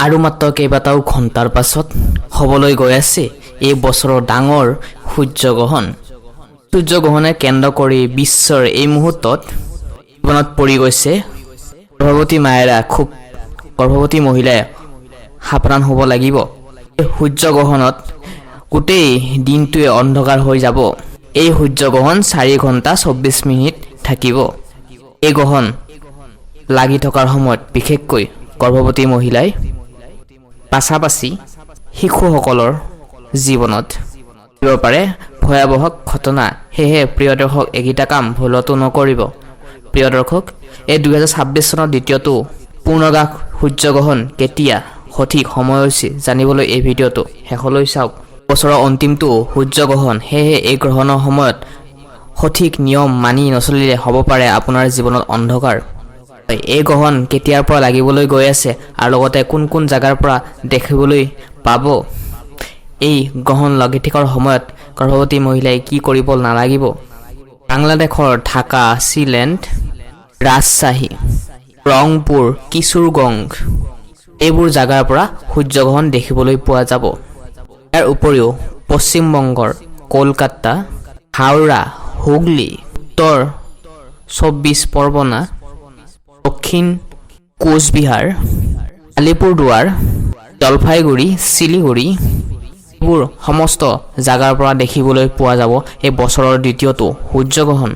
আৰু মাত্ৰ কেইবাটাও ঘণ্টাৰ পাছত হ'বলৈ গৈ আছে এই বছৰৰ ডাঙৰ সূৰ্যগ্ৰহণ। সূৰ্যগ্ৰহণে কেন্দ্ৰ কৰি বিশ্বৰ এই মুহূৰ্তত জীৱনত পৰি গৈছে গৰ্ভৱতী মায়েৰা। খুব গৰ্ভৱতী মহিলাই সাৱধান হ'ব লাগিব। এই সূৰ্যগ্ৰহণত গোটেই দিনটোৱে অন্ধকাৰ হৈ যাব। এই সূৰ্যগ্ৰহণ 4 ঘণ্টা 24 মিনিট থাকিব। এই গ্ৰহণ লাগি থকাৰ সময়ত বিশেষকৈ গৰ্ভৱতী মহিলাই পাছাপাছি শিশুসকলৰ জীৱনত দিব পাৰে ভয়াৱহ ঘটনা। সেয়েহে প্ৰিয় দৰ্শক, এইকেইটা কাম ভুলতো নকৰিব। প্ৰিয় দৰ্শক, এই 2026 চনৰ দ্বিতীয়টো পূৰ্ণগ্ৰাস সূৰ্যগ্ৰহণ কেতিয়া, সঠিক সময়সূচী জানিবলৈ এই ভিডিঅ'টো শেষলৈ চাওক। বছৰৰ অন্তিমটো সূৰ্যগ্ৰহণ, সেয়েহে এই গ্ৰহণৰ সময়ত সঠিক নিয়ম মানি নচলিলে হ'ব পাৰে আপোনাৰ জীৱনত অন্ধকাৰ। এই গ্ৰহণ কেতিয়াৰ পৰা লাগিবলৈ গৈ আছে আৰু লগতে কোন কোন জাগাৰ পৰা দেখিবলৈ পাব, এই গ্ৰহণ লাগি থকাৰ সময়ত গৰ্ভৱতী মহিলাই কি কৰিব নালাগিব। বাংলাদেশৰ ঢাকা, চিলেট, ৰাজশ্বাহী, ৰংপুৰ, কিশোৰগঞ্জ এইবোৰ জাগাৰ পৰা সূৰ্যগ্ৰহণ দেখিবলৈ পোৱা যাব। ইয়াৰ উপৰিও পশ্চিমবংগৰ কলকাতা, হাওৰা, হুগলী, উত্তৰ 24 পৰগনা, দক্ষিণ কোচবিহাৰ, আলিপুৰদুৱাৰ, জলপাইগুৰি, শিলিগুৰি এইবোৰ সমস্ত জাগাৰ পৰা দেখিবলৈ পোৱা যাব এই বছৰৰ দ্বিতীয়টো সূৰ্যগ্ৰহণ।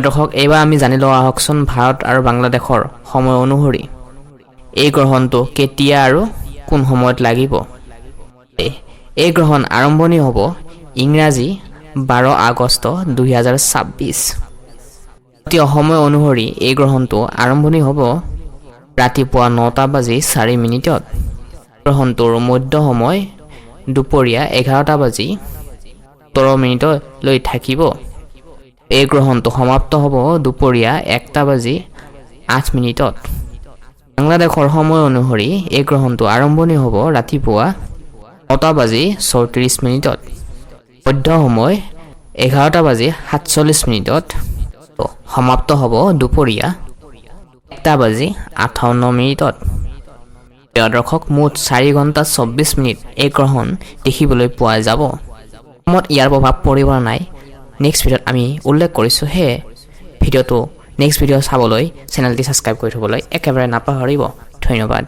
দৰ্শক, এইবাৰ আমি জানি লোৱা আহকচোন ভাৰত আৰু বাংলাদেশৰ সময় অনুসৰি এই গ্ৰহণটো কেতিয়া আৰু কোন সময়ত লাগিব। এই গ্ৰহণ আৰম্ভণি হ'ব ইংৰাজী 12 আগষ্ট 2026। ভাৰতীয় সময় অনুসৰি এই গ্ৰহণটো আৰম্ভণি হ'ব ৰাতিপুৱা 9:04। গ্ৰহণটোৰ মধ্য সময় দুপৰীয়া 11:17লৈ থাকিব। এই গ্ৰহণটো সমাপ্ত হ'ব দুপৰীয়া 1:08। বাংলাদেশৰ সময় অনুসৰি এই গ্ৰহণটো আৰম্ভণি হ'ব ৰাতিপুৱা 9:34। মধ্য সময় 11:47। সমাপ্ত হ'ব দুপৰীয়া 1:58। প্ৰিয় দৰ্শক, মুঠ 4 ঘণ্টা 24 মিনিট এই গ্ৰহণ দেখিবলৈ পোৱা যাব। অসমত ইয়াৰ প্ৰভাৱ পৰিব নাই নেক্সট ভিডিঅ'ত আমি উল্লেখ কৰিছোঁ। সেয়ে ভিডিঅ'টো নেক্সট ভিডিঅ' চাবলৈ চেনেলটি ছাবস্ক্ৰাইব কৰি থ'বলৈ একেবাৰে নাপাহৰিব। ধন্যবাদ।